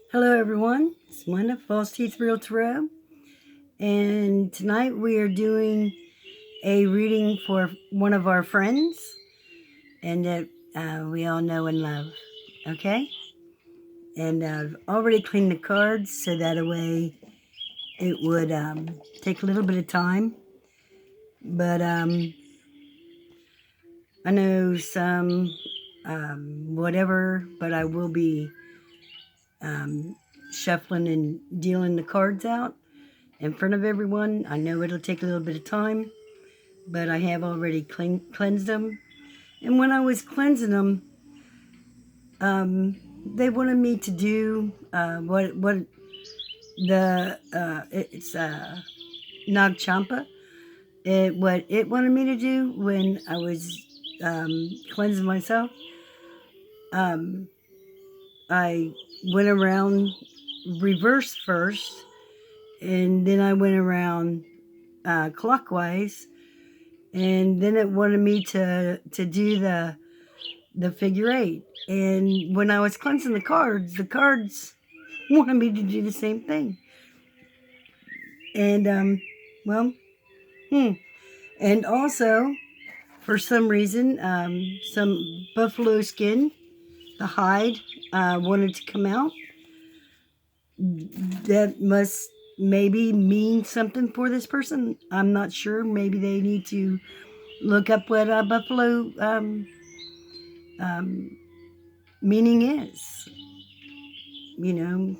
Hello, everyone. It's Linda, False Teeth Real Tarot, and tonight we are doing a reading for one of our friends, and that we all know and love. Okay, and I've already cleaned the cards so that way it would take a little bit of time, but I know some whatever, but I will be shuffling and dealing the cards out in front of everyone. I know it'll take a little bit of time, but I have already cleansed them. And when I was cleansing them, they wanted me to do what the it's Nag Champa. What it wanted me to do when I was cleansing myself. Um, I went around reverse first, and then I went around clockwise, and then it wanted me to do the figure eight. And when I was cleansing the cards wanted me to do the same thing. And well, hmm. And also, for some reason, some buffalo skin, the hide, wanted to come out. That must maybe mean something for this person. I'm not sure. Maybe they need to look up what buffalo um, meaning is. You know,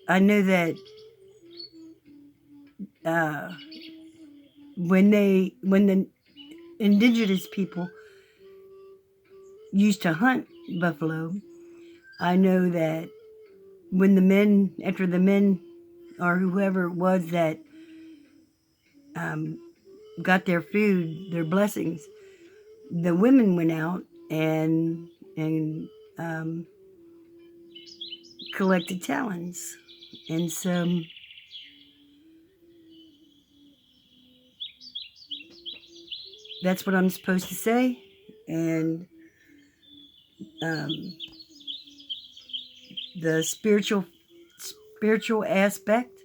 I know that uh, when the indigenous people used to hunt buffalo, I know that when after the men or whoever it was that um, got their food, their blessings, the women went out and um, collected talons, and so that's what I'm supposed to say. And um, the spiritual aspect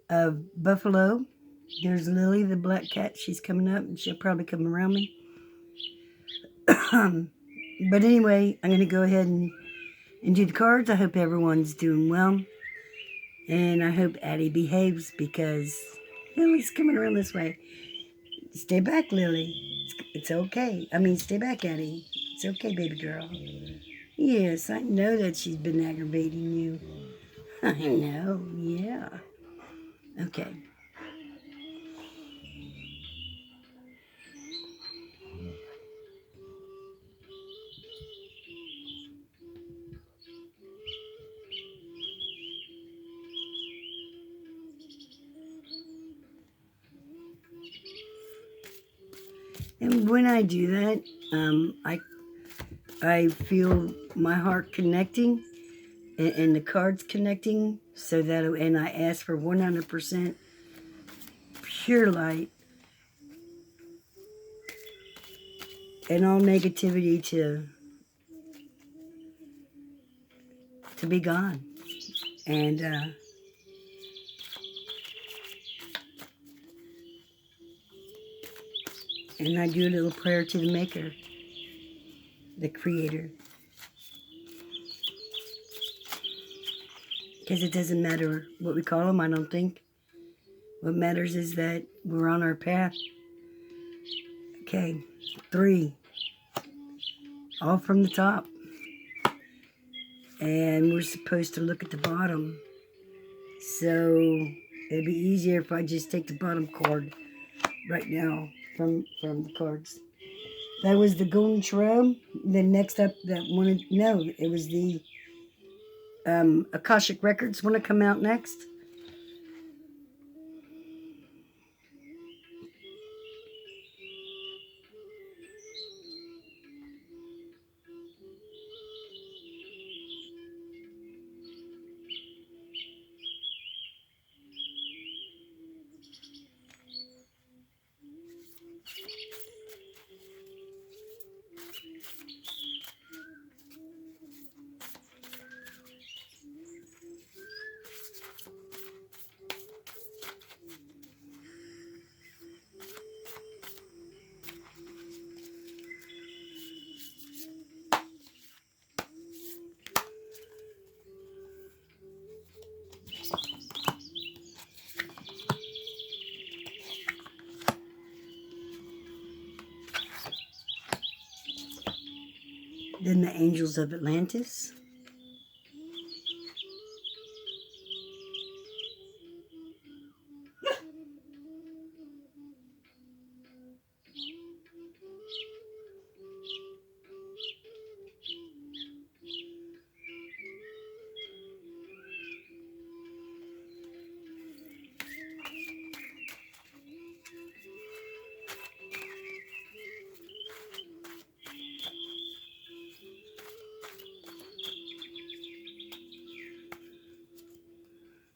of buffalo. There's Lily, the black cat. She's coming up, and she'll probably come around me. But anyway, I'm going to go ahead and do the cards. I hope everyone's doing well. And I hope Addie behaves because Lily's coming around this way. Stay back, Lily. It's okay. I mean, stay back, Addie. It's okay, baby girl. Yes, I know that she's been aggravating you. I know, yeah. Okay. And when I do that, I feel my heart connecting and the cards connecting, so that, and I ask for 100% pure light and all negativity to be gone. And I do a little prayer to the Maker, the Creator, because it doesn't matter what we call them. I don't think. What matters is that we're on our path. Okay, 3, all from the top. And we're supposed to look at the bottom. So it'd be easier if I just take the bottom card right now from the cards. That was the Golden Shrub. Then next up, it was the Akashic Records want to come out next. Then the Angels of Atlantis.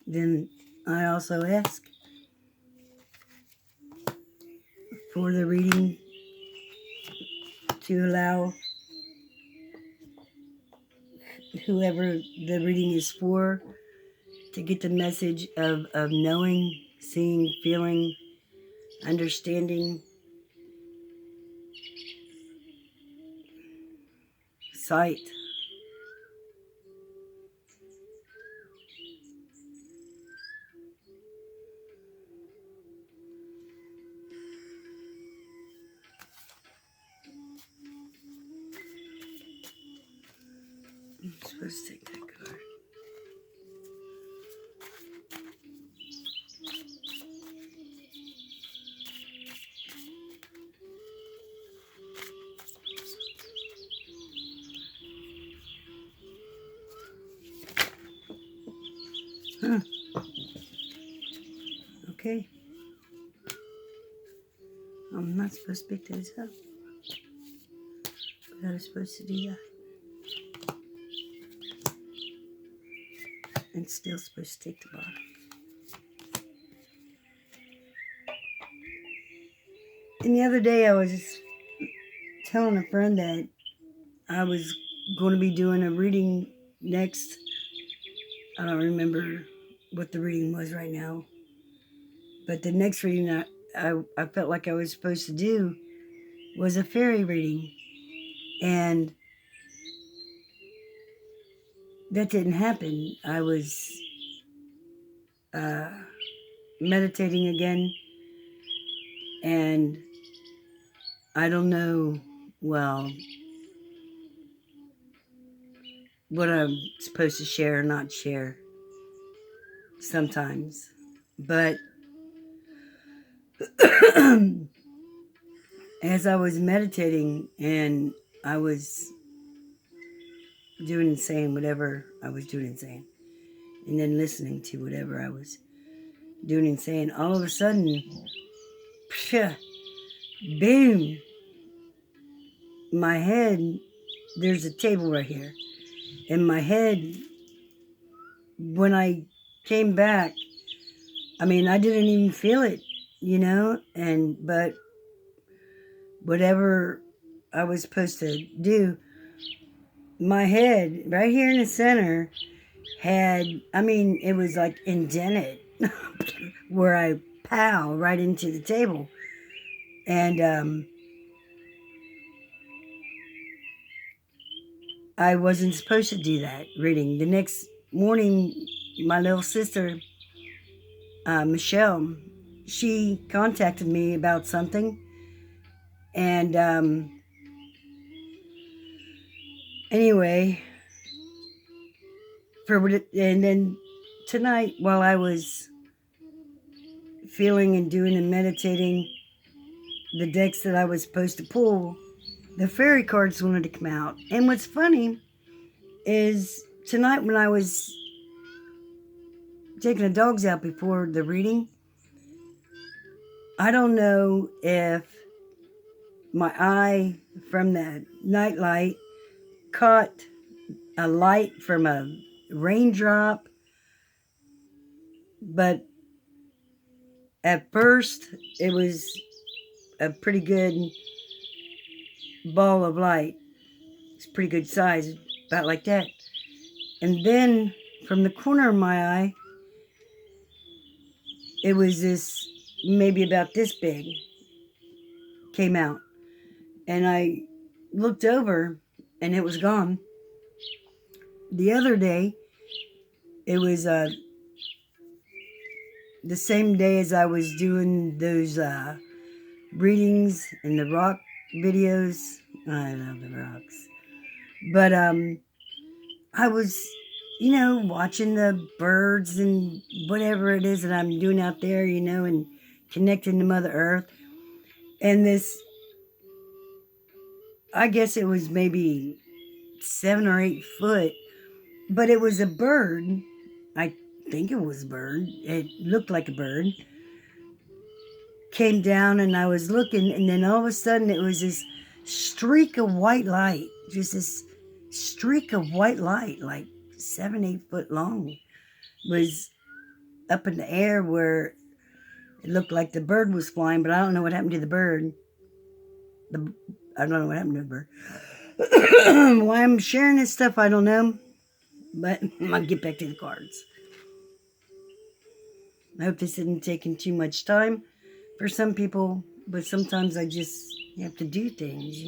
Then I also ask for the reading to allow whoever the reading is for to get the message of knowing, seeing, feeling, understanding, sight. I'm supposed to take that card. Huh. Okay. I'm not supposed to pick those up. But I was supposed to do that. And still supposed to take the bottom. And the other day I was telling a friend that I was going to be doing a reading next. I don't remember what the reading was right now. But the next reading I felt like I was supposed to do was a fairy reading. And that didn't happen. I was meditating again. And I don't know, well, what I'm supposed to share or not share sometimes. But as I was meditating and I was doing and saying whatever I was doing and saying, and then listening to whatever I was doing and saying, all of a sudden, psha, boom, my head, there's a table right here. And my head, when I came back, I mean, I didn't even feel it, you know, but whatever I was supposed to do, my head right here in the center had, I mean, it was like indented where I pow right into the table. And I wasn't supposed to do that reading. The next morning, my little sister, Michelle, she contacted me about something. And anyway, and then tonight, while I was feeling and doing and meditating the decks that I was supposed to pull, the fairy cards wanted to come out. And what's funny is tonight when I was taking the dogs out before the reading, I don't know if my eye from the night light caught a light from a raindrop, but at first it was a pretty good ball of light. It's pretty good size, about like that. And then from the corner of my eye, it was this, maybe about this big, came out. And I looked over and it was gone. The other day, it was the same day as I was doing those readings and the rock videos. I love the rocks. But I was, watching the birds and whatever it is that I'm doing out there, and connecting to Mother Earth. And this, I guess it was maybe 7 or 8 foot, but it was a bird. I think it was a bird. It looked like a bird. Came down and I was looking, and then all of a sudden it was this streak of white light. Just this streak of white light, like 7, 8 foot long, was up in the air where it looked like the bird was flying, but I don't know what happened to the bird. I don't know what happened to the bird. Why I'm sharing this stuff, I don't know. But I'll get back to the cards. I hope this isn't taking too much time for some people, but sometimes I just have to do things.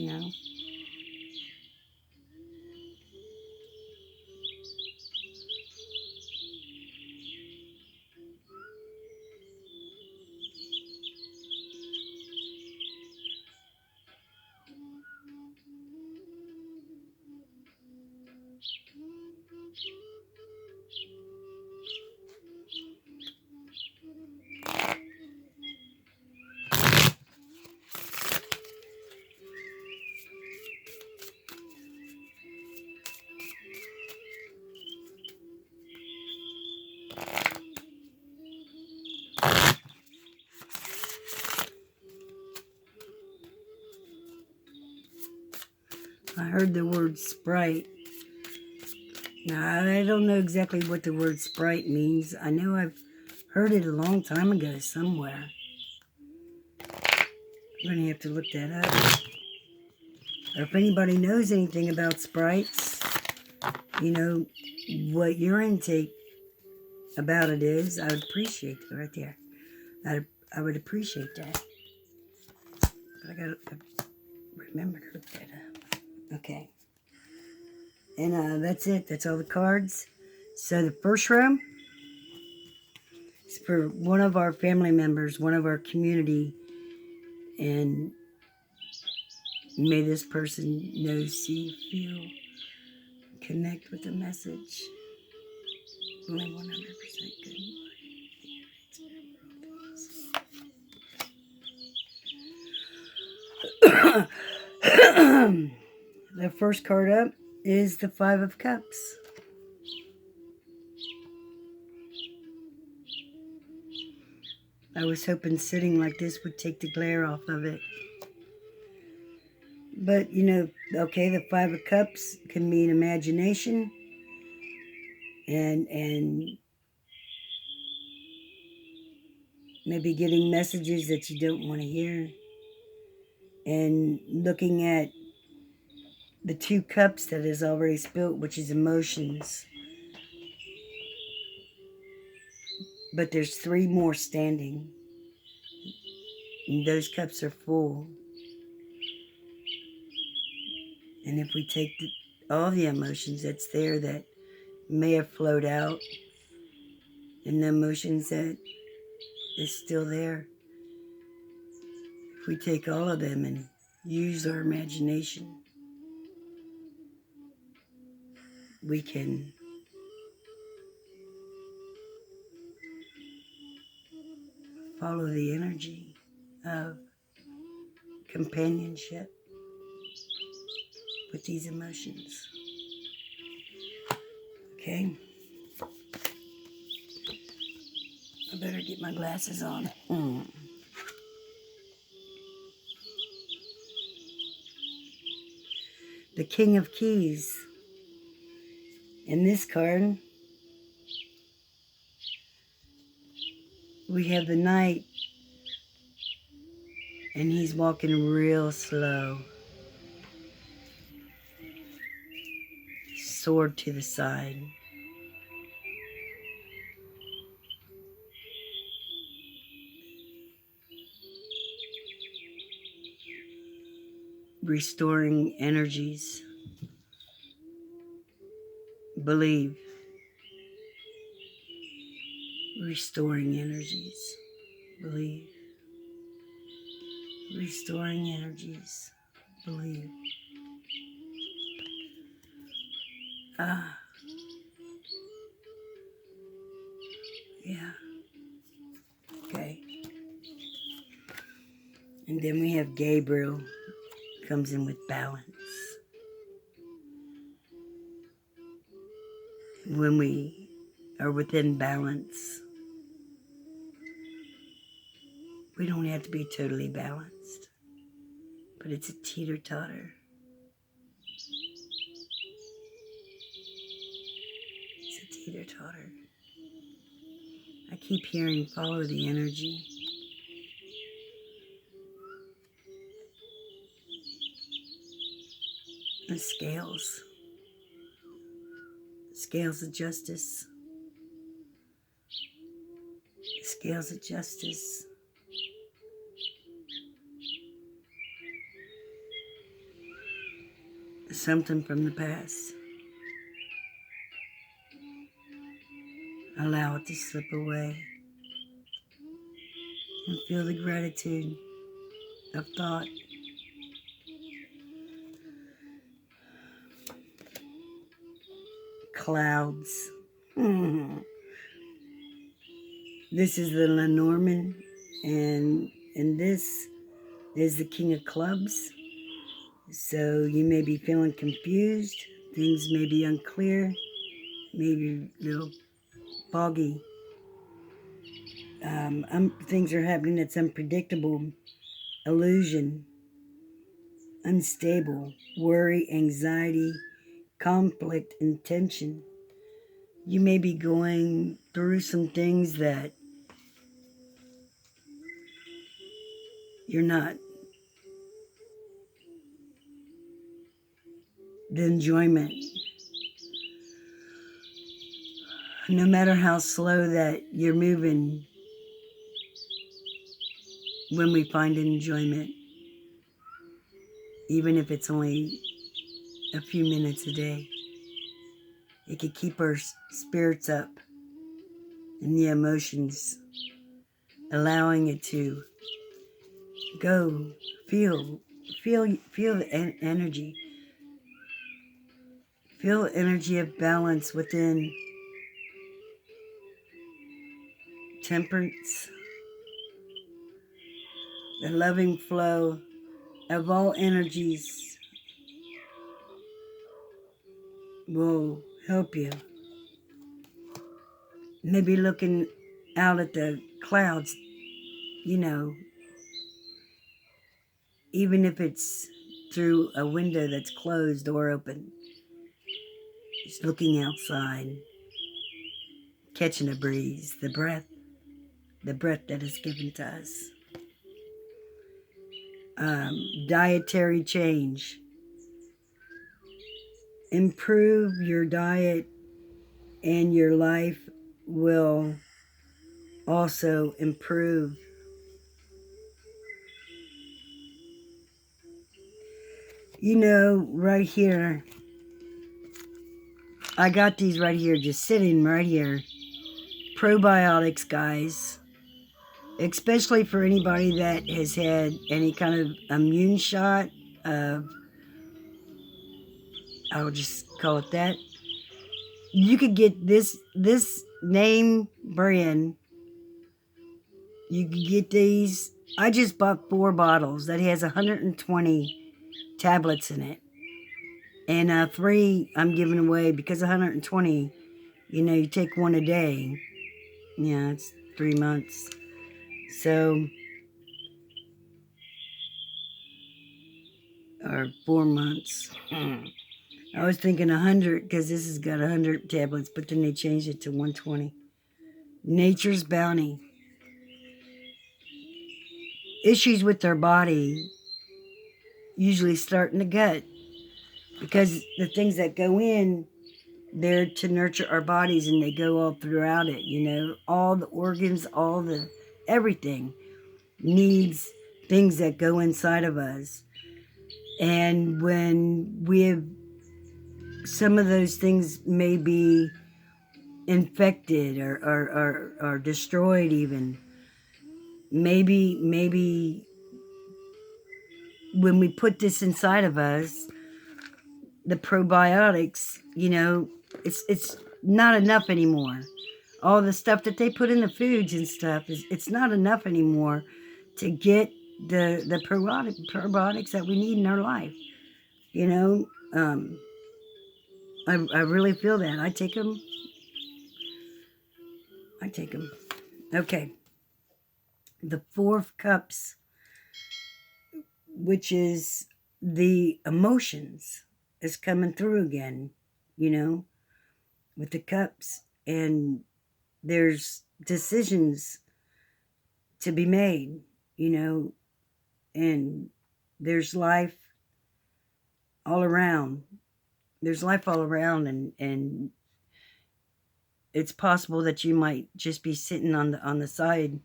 I heard the word sprite. Now, I don't know exactly what the word sprite means. I know I've heard it a long time ago somewhere. I'm going to have to look that up. Or if anybody knows anything about sprites, what your intake about it is, I would appreciate it right there. I would appreciate that. But I got to remember to look that up. Okay. And that's it. That's all the cards. So the first row is for one of our family members, one of our community. And may this person know, see, feel, connect with the message. Only 100% good. The first card up is the Five of Cups. I was hoping sitting like this would take the glare off of it. But, okay, the Five of Cups can mean imagination and maybe getting messages that you don't want to hear. And looking at the 2 cups that is already spilt, which is emotions. But there's 3 more standing. And those cups are full. And if we take all the emotions that's there that may have flowed out, and the emotions that is still there, if we take all of them and use our imagination, we can follow the energy of companionship with these emotions. Okay? I better get my glasses on. The King of Keys. In this card, we have the Knight, and he's walking real slow. Sword to the side. Restoring energies. Believe. Restoring energies. Believe. Restoring energies. Believe. Yeah. Okay. And then we have Gabriel comes in with balance. When we are within balance, we don't have to be totally balanced, but it's a teeter-totter. It's a teeter-totter. I keep hearing follow the energy. The scales. Scales of justice. Scales of justice. Something from the past. Allow it to slip away. And feel the gratitude of thought. Clouds. This is the Lenormand, and this is the King of Clubs. So you may be feeling confused. Things may be unclear, maybe a little foggy. Things are happening that's unpredictable, illusion, unstable, worry, anxiety, conflict, and tension. You may be going through some things that you're not. The enjoyment. No matter how slow that you're moving, when we find enjoyment, even if it's only a few minutes a day, it could keep our spirits up and the emotions, allowing it to go, feel the energy. Feel the energy of balance within temperance, the loving flow of all energies will help you. Maybe looking out at the clouds, even if it's through a window that's closed or open, just looking outside, catching a breeze, the breath that is given to us. Dietary change. Improve your diet and your life will also improve. Right here, I got these right here, just sitting right here. Probiotics, guys. Especially for anybody that has had any kind of immune shot of, I'll just call it that. You could get this name brand. You could get these. I just bought 4 bottles that has 120 tablets in it. And 3 I'm giving away because 120, you take 1 a day. Yeah, it's 3 months. So, or 4 months. I was thinking 100 because this has got 100 tablets, but then they changed it to 120. Nature's Bounty. Issues with their body usually start in the gut because the things that go in, they're to nurture our bodies and they go all throughout it, all the organs, all the everything needs things that go inside of us. And when we have some of those things may be infected or destroyed even, maybe when we put this inside of us, the probiotics, it's not enough anymore. All the stuff that they put in the foods and stuff it's not enough anymore to get the probiotics that we need in our life. You know, I really feel that. I take them. Okay. The Four of Cups, which is the emotions, is coming through again, with the cups. And there's decisions to be made, and there's life all around. And it's possible that you might just be sitting on the side,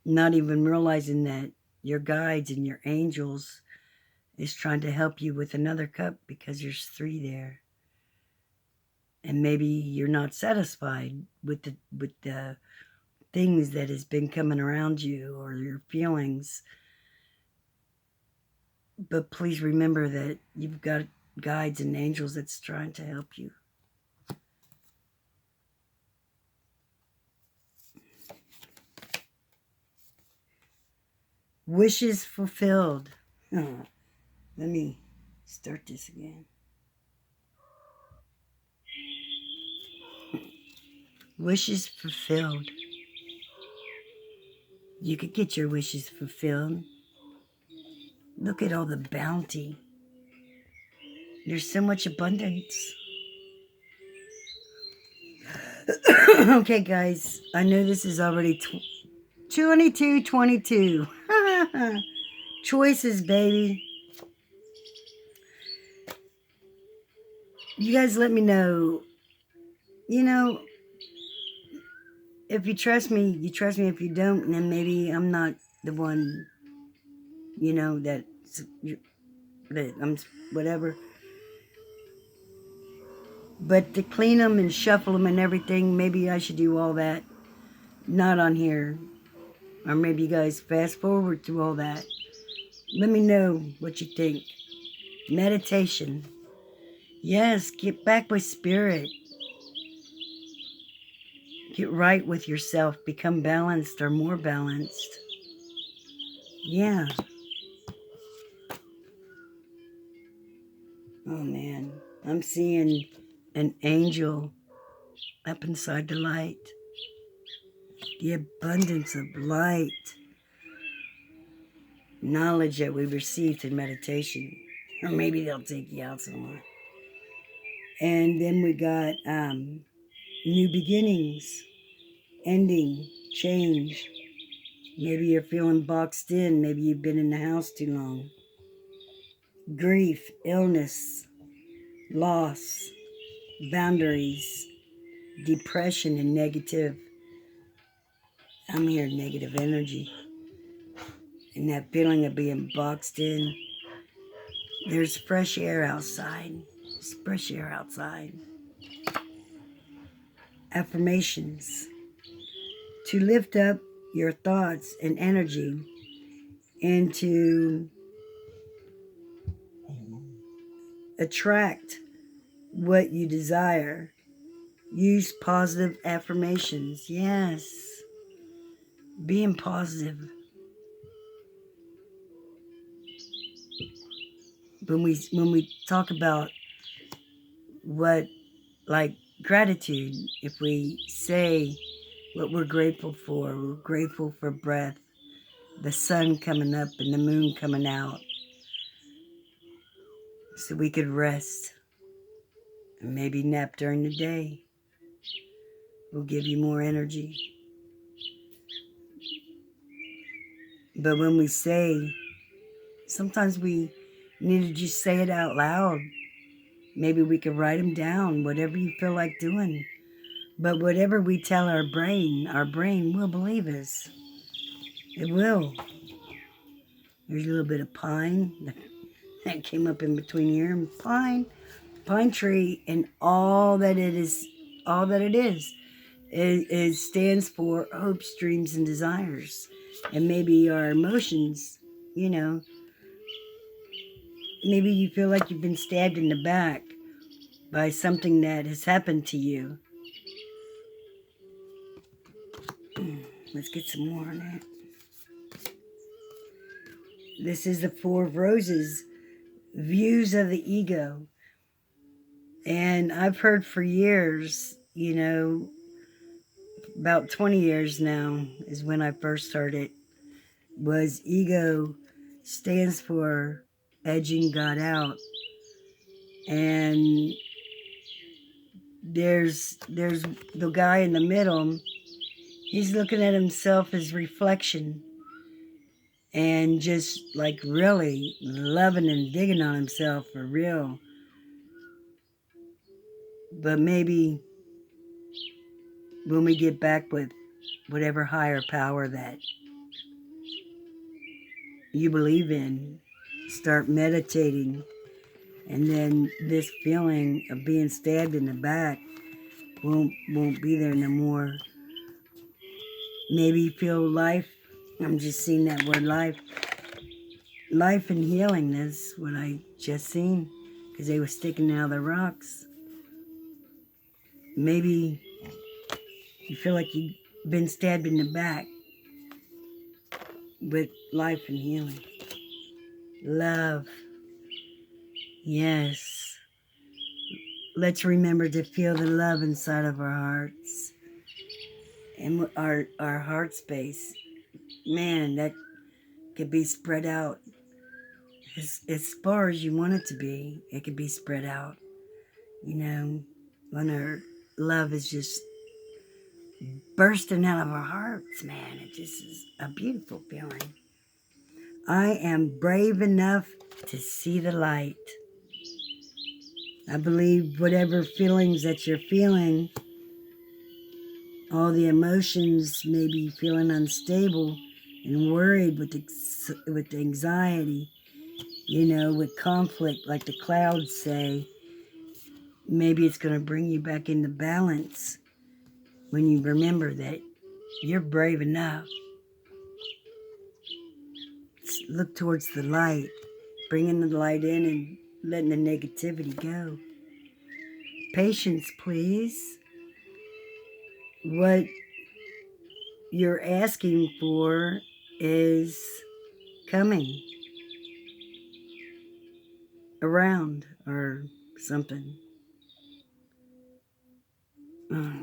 not even realizing that your guides and your angels is trying to help you with another cup, because there's three there. And maybe you're not satisfied with the things that has been coming around you, or your feelings. But please remember that you've got guides and angels that's trying to help you. Wishes fulfilled. Oh, let me start this again. Wishes fulfilled. You could get your wishes fulfilled. Look at all the bounty. There's so much abundance. Okay, guys. I know this is already 22. Choices, baby. You guys let me know. If you trust me, you trust me. If you don't, then maybe I'm not the one, that I'm whatever. But to clean them and shuffle them and everything, maybe I should do all that. Not on here. Or maybe you guys fast forward through all that. Let me know what you think. Meditation. Yes, get back with spirit. Get right with yourself. Become balanced or more balanced. Yeah. Oh, man. I'm seeing an angel up inside the light. The abundance of light. Knowledge that we received in meditation. Or maybe they'll take you out somewhere. And then we got new beginnings. Ending. Change. Maybe you're feeling boxed in. Maybe you've been in the house too long. Grief, illness, loss, boundaries, depression, and negative. I'm hearing negative energy. And that feeling of being boxed in. There's fresh air outside. There's fresh air outside. Affirmations. To lift up your thoughts and energy, and to attract what you desire. Use positive affirmations. Yes. Being positive. When we talk about what, like gratitude, if we say what we're grateful for breath, the sun coming up and the moon coming out, so we could rest and maybe nap during the day. Will give you more energy. But when we say, sometimes we need to just say it out loud. Maybe we could write them down, whatever you feel like doing. But whatever we tell our brain will believe us. It will. There's a little bit of pine that came up in between here, and pine tree, and all that it is, it stands for hopes, dreams, and desires. And maybe our emotions, maybe you feel like you've been stabbed in the back by something that has happened to you. Let's get some more on that. This is the Four of Roses, views of the ego. And I've heard for years, about 20 years now is when I first started, was ego stands for edging God out. And there's the guy in the middle. He's looking at himself as reflection and just like really loving and digging on himself for real. But maybe when we get back with whatever higher power that you believe in, start meditating, and then this feeling of being stabbed in the back won't be there no more. Maybe you feel life. I'm just seeing that word life. Life and healing, that's what I just seen, because they were sticking out of the rocks. Maybe you feel like you've been stabbed in the back with life and healing. Love. Yes. Let's remember to feel the love inside of our hearts and our heart space. Man, that could be spread out as far as you want it to be. It could be spread out. When our love is just bursting out of our hearts, man, it just is a beautiful feeling. I am brave enough to see the light. I believe whatever feelings that you're feeling, all the emotions, maybe feeling unstable and worried with anxiety, with conflict, like the clouds say, maybe it's going to bring you back into balance when you remember that you're brave enough. Look towards the light, bringing the light in and letting the negativity go. Patience, please. What you're asking for is coming around or something.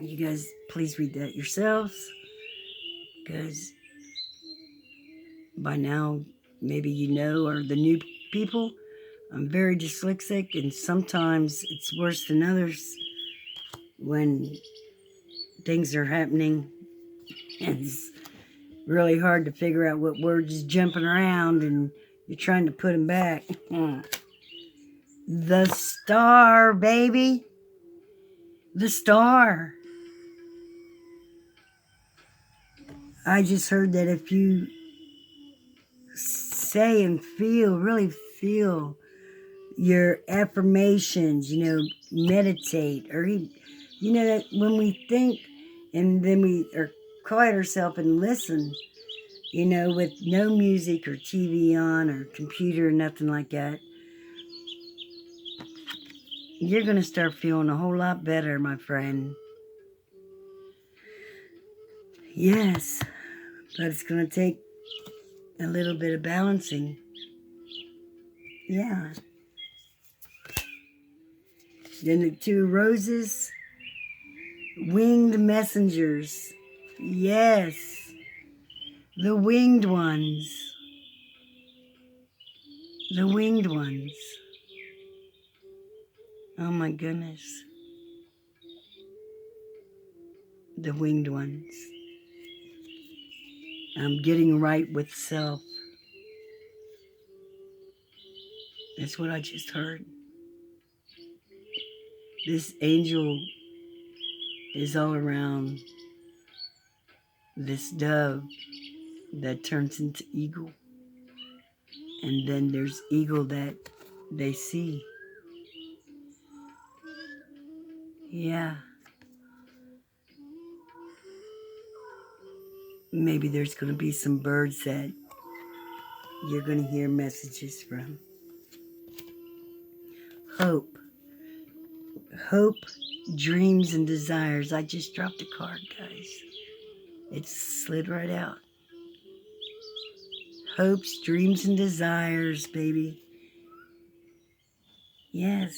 You guys, please read that yourselves, because by now, maybe or the new people, I'm very dyslexic, and sometimes it's worse than others when things are happening. And it's really hard to figure out what words is jumping around, and you're trying to put them back. The star, baby. The star. I just heard that if you say and really feel your affirmations, meditate, or that when we think and then we quiet ourselves and listen, with no music or TV on or computer or nothing like that, you're going to start feeling a whole lot better, my friend. Yes, but it's going to take a little bit of balancing. Yeah. Then the two roses, winged messengers. Yes, the winged ones. The winged ones. Oh my goodness. The winged ones. I'm getting right with self. That's what I just heard. This angel is all around this dove that turns into eagle. And then there's eagle that they see. Yeah. Maybe there's going to be some birds that you're going to hear messages from. hope. Hope, dreams, and desires. I just dropped a card, guys. It slid right out. Hopes, dreams, and desires, baby. Yes.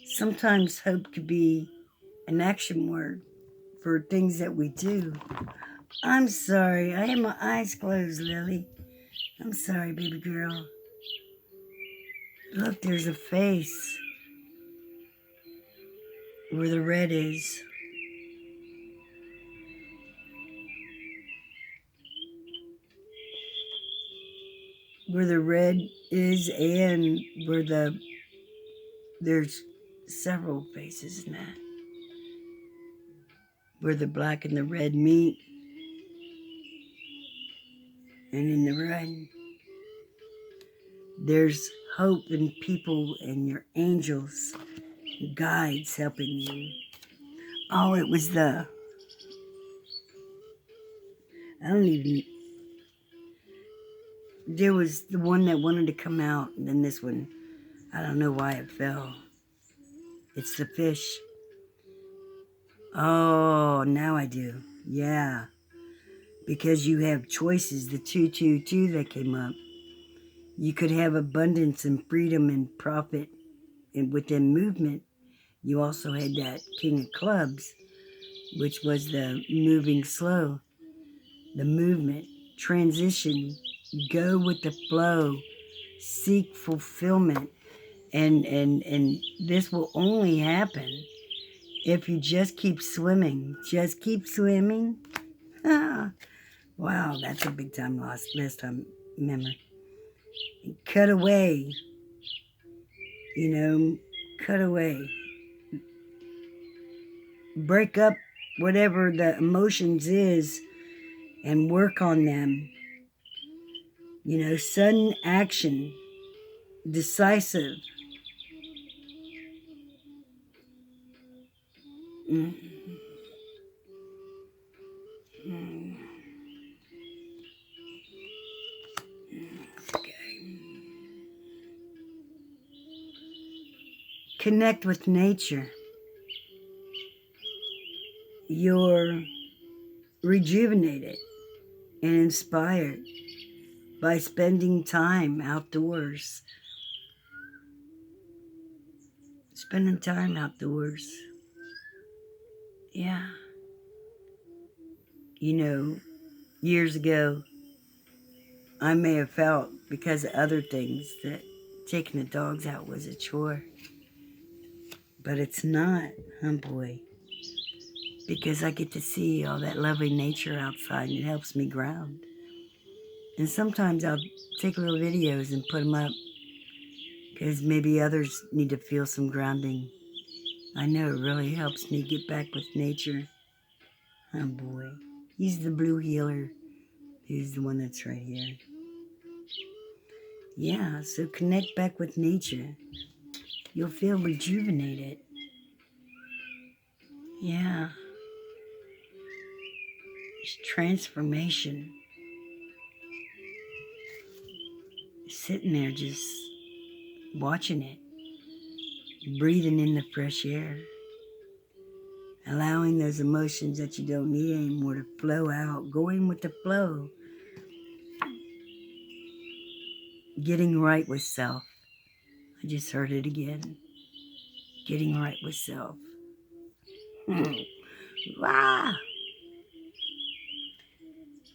Sometimes hope could be an action word for things that we do. I'm sorry. I had my eyes closed, Lily. I'm sorry, baby girl. Look, there's a face where the red is. Where the red is and where there's several faces in that. Where the black and the red meet. And in the red, there's hope and people and your angels, guides helping you. Oh, it was I don't even, there was the one that wanted to come out, and then this one, I don't know why it fell. It's the fish. Oh, now I do. Yeah. Because you have choices, the 222 that came up. You could have abundance and freedom and profit and within movement. You also had that King of Clubs, which was the moving slow, the movement, transition, go with the flow, seek fulfillment. And this will only happen if you just keep swimming. Just keep swimming. Wow, that's a big time loss. Last time memory. Cut away. Cut away. Break up whatever the emotions is and work on them. Sudden action, decisive. Okay. Connect with nature. You're rejuvenated and inspired by spending time outdoors. Spending time outdoors. Yeah. Years ago, I may have felt, because of other things, that taking the dogs out was a chore. But it's not, huh, boy? Because I get to see all that lovely nature outside, and it helps me ground. And sometimes I'll take little videos and put them up, because maybe others need to feel some grounding. I know it really helps me get back with nature. Oh, boy. He's the blue healer. He's the one that's right here. Yeah, so connect back with nature. You'll feel rejuvenated. Yeah. It's transformation. Sitting there just watching it. Breathing in the fresh air. Allowing those emotions that you don't need anymore to flow out. Going with the flow. Getting right with self. I just heard it again. Getting right with self. Ah!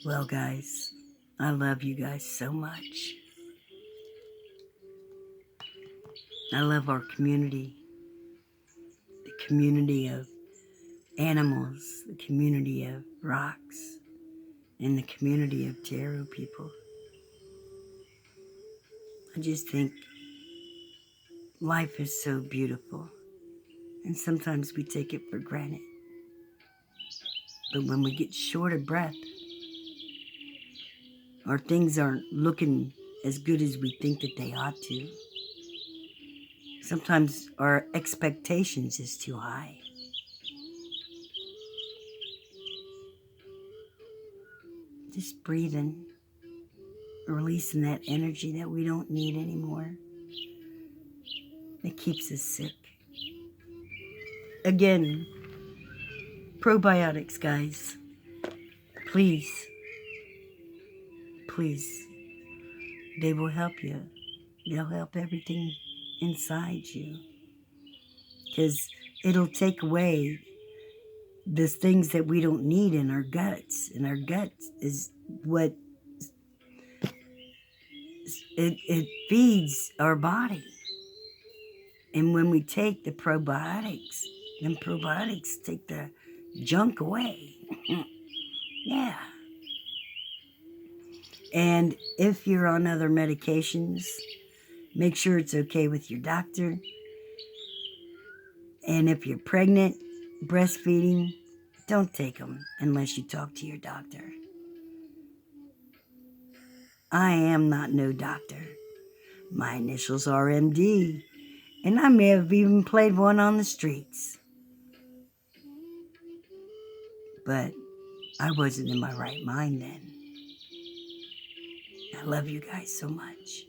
Well, guys, I love you guys so much. I love our community. The community of animals, the community of rocks, and the community of tarot people. I just think life is so beautiful, and sometimes we take it for granted. But when we get short of breath, or things aren't looking as good as we think that they ought to, sometimes our expectations is too high. Just breathing, releasing that energy that we don't need anymore. that keeps us sick. Again, probiotics, guys. Please, please, they will help you. They'll help everything inside you. Because it'll take away the things that we don't need in our guts. And our guts is what it feeds our body. And when we take the probiotics, them probiotics take the junk away. Yeah. And if you're on other medications, make sure it's okay with your doctor. And if you're pregnant, breastfeeding, don't take them unless you talk to your doctor. I am not no doctor. My initials are MD, and I may have even played one on the streets. But I wasn't in my right mind then. I love you guys so much.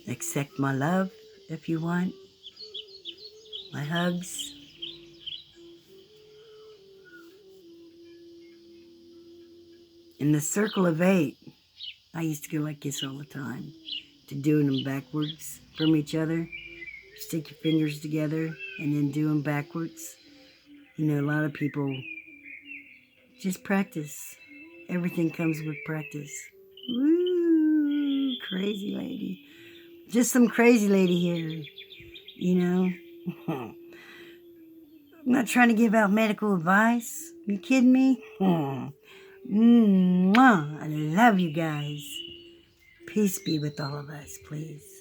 Accept my love if you want. My hugs. In the circle of 8, I used to go like this all the time. To doing them backwards from each other. Stick your fingers together and then do them backwards. You know, a lot of people just practice. Everything comes with practice. Woo, crazy lady. Just some crazy lady here, you know. I'm not trying to give out medical advice. You kidding me? I love you guys. Peace be with all of us, please.